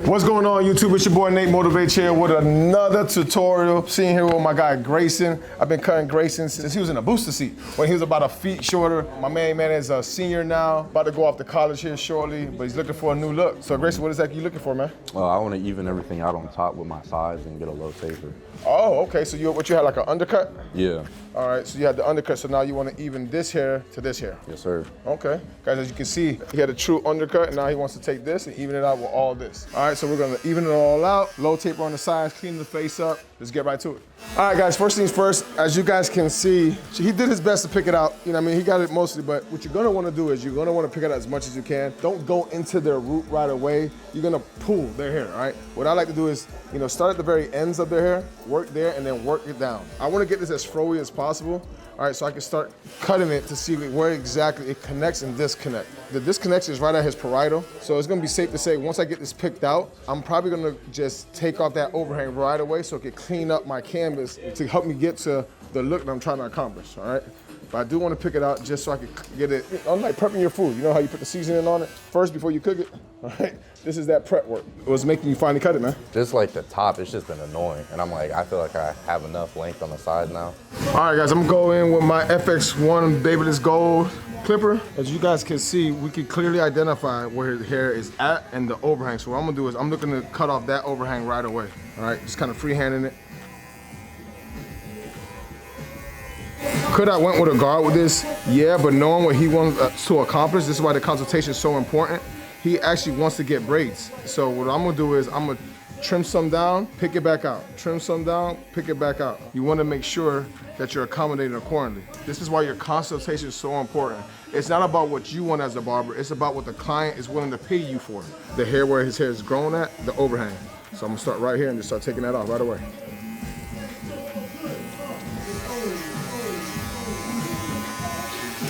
What's going on, YouTube? It's your boy Nate Motivates here with another tutorial. Sitting here with my guy Grayson. I've been cutting Grayson since he was in a booster seat when he was about a feet shorter. My man is a senior now, about to go off to college here shortly, but he's looking for a new look. So Grayson, what exactly you looking for, man? I want to even everything out on top with my sides and get a low taper. Oh, okay. So what you had, like an undercut? Yeah. All right, so you had the undercut, so now you want to even this hair to this hair. Yes, sir. Okay. Guys, as you can see, he had a true undercut, and now he wants to take this and even it out with all this. All right, so we're gonna even it all out, low taper on the sides, clean the face up. Let's get right to it. All right, guys, first things first, as you guys can see, he did his best to pick it out. You know what I mean? He got it mostly, but what you're gonna wanna do is you're gonna wanna pick it out as much as you can. Don't go into their root right away. You're gonna pull their hair, all right? What I like to do is, start at the very ends of their hair, work there, and then work it down. I wanna get this as froey as possible. All right, so I can start cutting it to see where exactly it connects and disconnect. The disconnection is right at his parietal, so it's gonna be safe to say once I get this picked out, I'm probably gonna just take off that overhang right away so it can clean up my canvas to help me get to the look that I'm trying to accomplish, all right? But I do want to pick it out just so I can get it. I'm like prepping your food. You know how you put the seasoning on it first before you cook it? All right, this is that prep work. What's making you finally cut it, man? Just like the top, it's just been annoying. And I'm like, I feel like I have enough length on the side now. All right, guys, I'm gonna go in with my FX1 Babyliss Gold clipper. As you guys can see, we can clearly identify where his hair is at and the overhang. So what I'm gonna do is I'm looking to cut off that overhang right away. All right, just kind of freehanding it. Could I went with a guard with this? Yeah, but knowing what he wants to accomplish, this is why the consultation is so important. He actually wants to get braids. So what I'm gonna do is I'm gonna trim some down, pick it back out. Trim some down, pick it back out. You wanna make sure that you're accommodating accordingly. This is why your consultation is so important. It's not about what you want as a barber, it's about what the client is willing to pay you for. The hair where his hair is grown at, the overhang. So I'm gonna start right here and just start taking that off right away.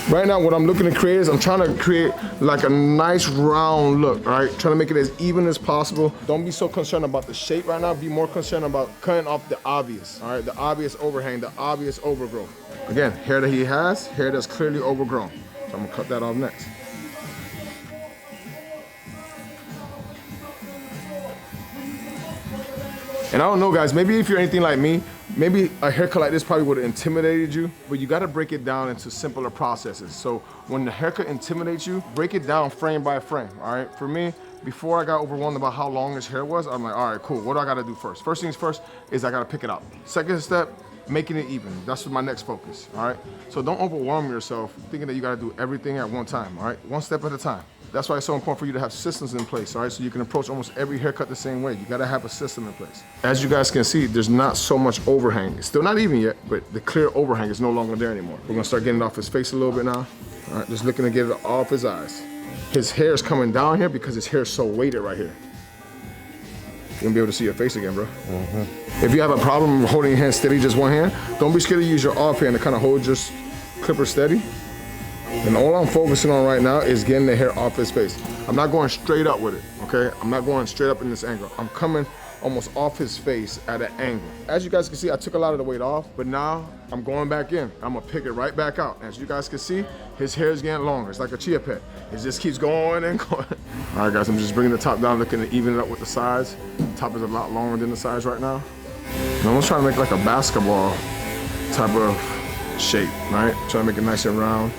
Right now, what I'm looking to create is I'm trying to create like a nice round look, all right? Trying to make it as even as possible. Don't be so concerned about the shape right now. Be more concerned about cutting off the obvious, all right? The obvious overhang, the obvious overgrowth. Again, hair that he has, hair that's clearly overgrown. So I'm gonna cut that off next. And I don't know, guys, maybe if you're anything like me, maybe a haircut like this probably would have intimidated you, but you gotta break it down into simpler processes. So when the haircut intimidates you, break it down frame by frame, all right? For me, before I got overwhelmed about how long his hair was, I'm like, all right, cool, what do I gotta do first? First things first is I gotta pick it out. Second step, making it even. That's my next focus, all right? So don't overwhelm yourself thinking that you gotta do everything at one time, all right? One step at a time. That's why it's so important for you to have systems in place, all right? So you can approach almost every haircut the same way. You gotta have a system in place. As you guys can see, there's not so much overhang. It's still not even yet, but the clear overhang is no longer there anymore. We're gonna start getting it off his face a little bit now. All right, just looking to get it off his eyes. His hair is coming down here because his hair is so weighted right here. You're gonna be able to see your face again, bro. If you have a problem holding your hand steady, just one hand, don't be scared to use your off hand to kind of hold your clipper steady. And all I'm focusing on right now is getting the hair off his face. I'm not going straight up with it, okay? I'm not going straight up in this angle. I'm coming almost off his face at an angle. As you guys can see, I took a lot of the weight off, but now I'm going back in. I'm gonna pick it right back out. As you guys can see, his hair is getting longer. It's like a chia pet. It just keeps going and going. All right, guys, I'm just bringing the top down, looking to even it up with the sides. The top is a lot longer than the sides right now. And I'm almost trying to make like a basketball type of shape, right? Trying to make it nice and round.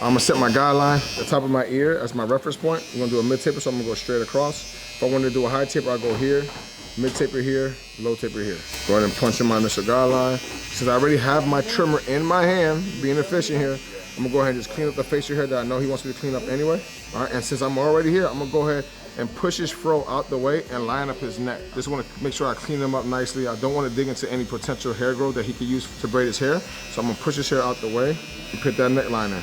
I'm gonna set my guideline at the top of my ear as my reference point. I'm gonna do a mid taper, so I'm gonna go straight across. If I want to do a high taper, I'll go here, mid taper here, low taper here. Go ahead and punch in my initial guideline. Since I already have my trimmer in my hand, being efficient here, I'm gonna go ahead and just clean up the facial hair that I know he wants me to clean up anyway. All right, and since I'm already here, I'm gonna go ahead and push his fro out the way and line up his neck. Just wanna make sure I clean him up nicely. I don't wanna dig into any potential hair growth that he could use to braid his hair. So I'm gonna push his hair out the way and put that neckline in.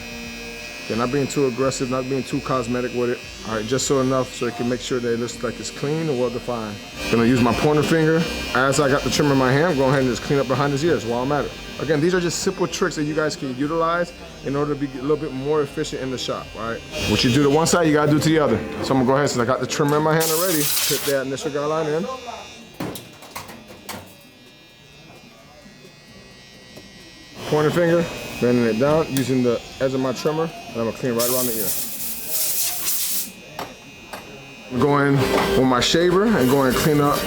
They're not being too aggressive, not being too cosmetic with it. All right, just so enough so it can make sure that it looks like it's clean and well-defined. Gonna use my pointer finger. As I got the trimmer in my hand, go ahead and just clean up behind his ears while I'm at it. Again, these are just simple tricks that you guys can utilize in order to be a little bit more efficient in the shop, all right? What you do to one side, you gotta do to the other. So I'm gonna go ahead, since I got the trimmer in my hand already, put that initial guideline in. Pointer finger, bending it down, using the edge of my trimmer, and I'm gonna clean right around the ear. I'm going with my shaver and going and clean up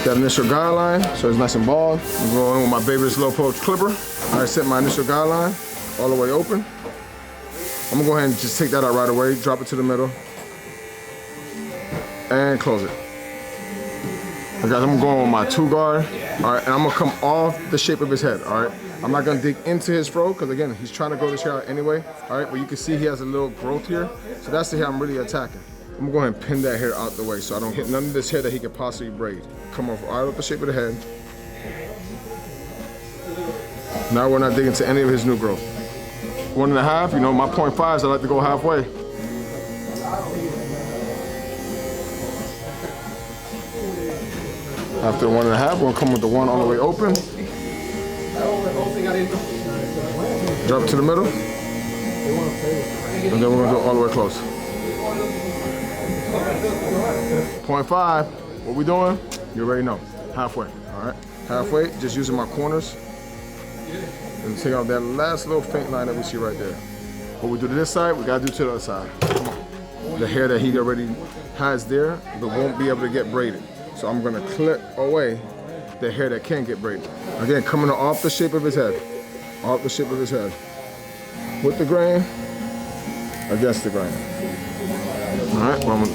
that initial guideline so it's nice and bald. I'm going with my Baby's Low Approach clipper. I set my initial guideline all the way open. I'm gonna go ahead and just take that out right away, drop it to the middle, and close it. Okay, guys, I'm going with my 2-guard, all right, and I'm gonna come off the shape of his head, all right? I'm not gonna dig into his fro, because again, he's trying to grow this hair out anyway, all right? But you can see he has a little growth here, so that's the hair I'm really attacking. I'm gonna go ahead and pin that hair out the way so I don't hit none of this hair that he could possibly braid. Come off right up the shape of the head. Now we're not digging to any of his new growth. 1.5, you know, my 0.5s, I like to go halfway. After 1.5, we're gonna come with the 1 all the way open. Drop it to the middle. And then we're gonna do it all the way close. 0.5, what we doing? You already know, halfway, all right? Halfway, just using my corners. And take out that last little faint line that we see right there. What we do to this side, we gotta do to the other side. Come on. The hair that he already has there, but won't be able to get braided. So I'm gonna clip away the hair that can get braided. Again, coming off the shape of his head. Off the shape of his head. With the grain, against the grain. All right, well,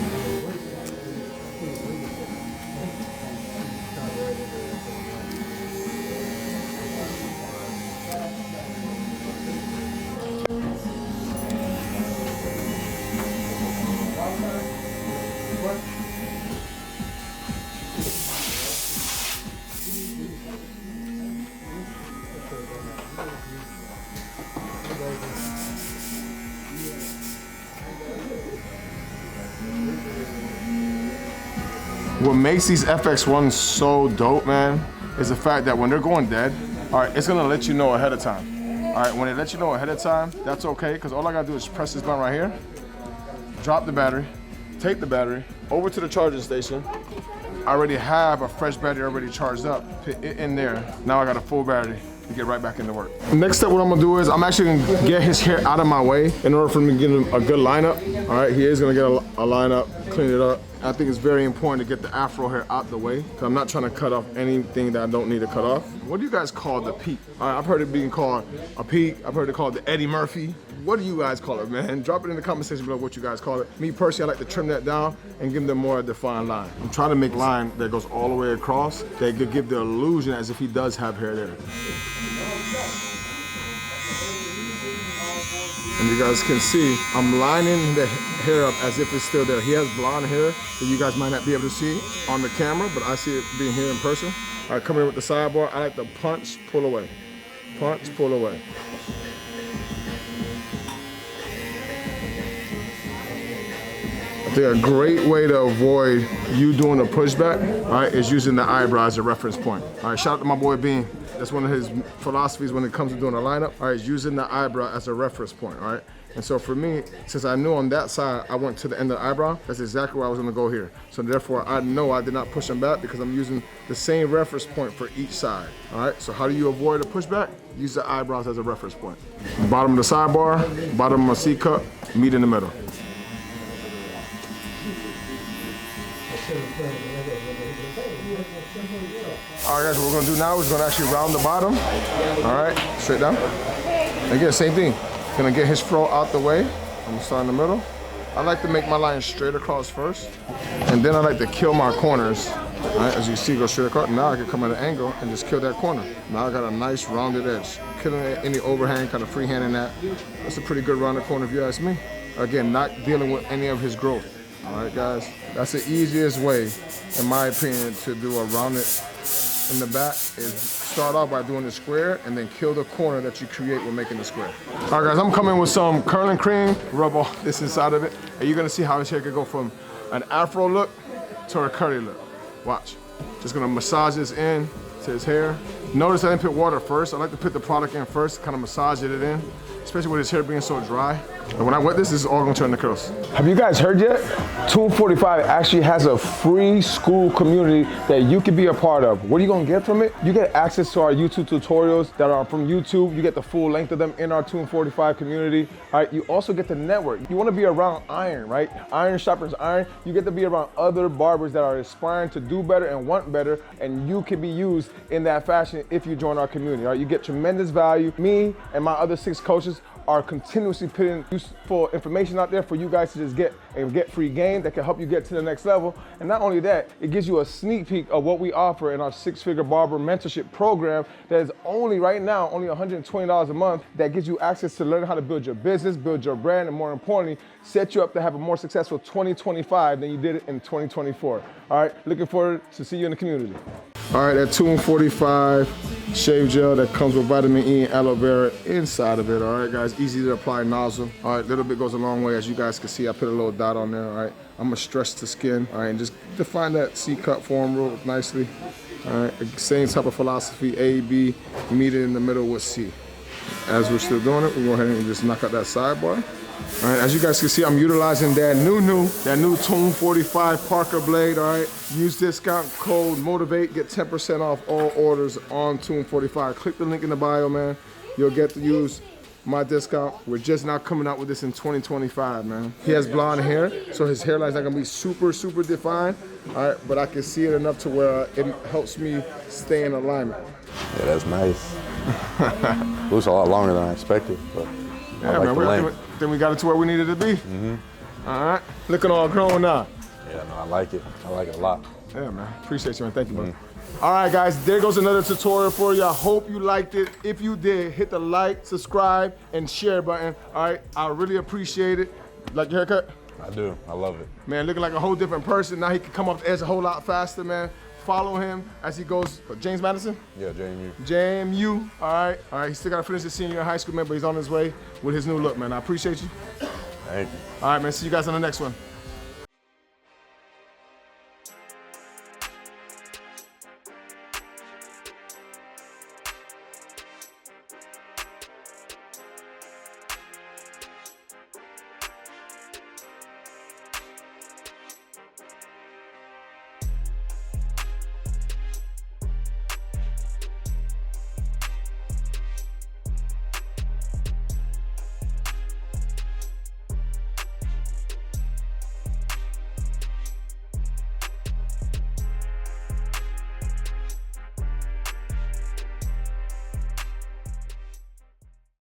what makes these FX1s so dope, man, is the fact that when they're going dead, all right, it's gonna let you know ahead of time. All right, when it lets you know ahead of time, that's okay, because all I gotta do is press this button right here, drop the battery, take the battery over to the charging station. I already have a fresh battery already charged up, put it in there. Now I got a full battery to get right back into work. Next step, what I'm gonna do is I'm actually gonna get his hair out of my way in order for me to get him a good lineup. All right, he is gonna get a lineup, clean it up. I think it's very important to get the afro hair out the way, because I'm not trying to cut off anything that I don't need to cut off. What do you guys call the peak? All right, I've heard it being called a peak. I've heard it called the Eddie Murphy. What do you guys call it, man? Drop it in the comment section below what you guys call it. Me personally, I like to trim that down and give them more defined line. I'm trying to make a line that goes all the way across that could give the illusion as if he does have hair there. And you guys can see, I'm lining the hair up as if it's still there. He has blonde hair that you guys might not be able to see on the camera, but I see it being here in person. All right, coming in with the sidebar, I like to punch, pull away. Punch, pull away. I think a great way to avoid you doing a pushback, all right, is using the eyebrow as a reference point. All right, shout out to my boy Bean. That's one of his philosophies when it comes to doing a lineup. All right, is using the eyebrow as a reference point, all right? And so for me, since I knew on that side, I went to the end of the eyebrow, that's exactly where I was gonna go here. So therefore, I know I did not push him back because I'm using the same reference point for each side, all right? So how do you avoid a pushback? Use the eyebrows as a reference point. Bottom of the sidebar, bottom of my C cup, meet in the middle. All right, guys, what we're gonna do now is we're gonna actually round the bottom. All right, straight down. Again, same thing. Gonna get his fro out the way. I'm gonna start in the middle. I like to make my line straight across first, and then I like to kill my corners. All right, as you see, go straight across. Now I can come at an angle and just kill that corner. Now I got a nice rounded edge. Killing any overhang, kind of freehanding that. That's a pretty good rounded corner if you ask me. Again, not dealing with any of his growth. All right, guys, that's the easiest way, in my opinion, to do a rounded in the back is start off by doing the square and then kill the corner that you create when making the square. All right, guys, I'm coming with some curling cream. Rub all this inside of it, and you're gonna see how his hair could go from an afro look to a curly look. Watch. Just gonna massage this in to his hair. Notice I didn't put water first. I like to put the product in first, kind of massage it in, especially with his hair being so dry. And when I wet this is all gonna turn to curls. Have you guys heard yet? Toon 45 actually has a free school community that you can be a part of. What are you gonna get from it? You get access to our YouTube tutorials that are from YouTube. You get the full length of them in our Toon 45 community. All right, you also get the network. You wanna be around iron, right? Iron sharpens iron. You get to be around other barbers that are aspiring to do better and want better, and you can be used in that fashion if you join our community. All right, you get tremendous value. Me and my other 6 coaches are continuously putting useful information out there for you guys to just get free game that can help you get to the next level. And not only that, it gives you a sneak peek of what we offer in our 6-figure barber mentorship program that is only right now, only $120 a month, that gives you access to learn how to build your business, build your brand, and more importantly, set you up to have a more successful 2025 than you did in 2024. All right, looking forward to see you in the community. All right, that Toon 45 shave gel that comes with vitamin E and aloe vera inside of it. All right, guys, easy to apply nozzle. All right, little bit goes a long way. As you guys can see, I put a little dot on there. All right, I'm gonna stretch the skin. All right, and just define that C-cut form real nicely. All right, same type of philosophy, A, B, meet it in the middle with C. As we're still doing it, we'll go ahead and just knock out that sidebar. All right, as you guys can see, I'm utilizing that new Toon 45 Parker blade, all right? Use discount code MOTIVATE, get 10% off all orders on Toon 45. Click the link in the bio, man. You'll get to use my discount. We're just now coming out with this in 2025, man. He has blonde hair, so his hairline's not gonna be super defined, all right? But I can see it enough to where it helps me stay in alignment. Yeah, that's nice. It was a lot longer than I expected, but yeah, I like man, then we got it to where we needed to be. All right, looking all grown now. Yeah, no, I like it. I like it a lot. Yeah, man, appreciate you, man. Thank you, man. All right, guys, there goes another tutorial for you. I hope you liked it. If you did, hit the like, subscribe, and share button. All right, I really appreciate it. Like your haircut? I do. I love it. Man, looking like a whole different person. Now he can come up the edge a whole lot faster, man. Follow him as he goes. James Madison? Yeah, JMU. JMU. All right. All right. He's still got to finish his senior year in high school, man, but he's on his way with his new look, man. I appreciate you. Thank you. All right, man. See you guys on the next one.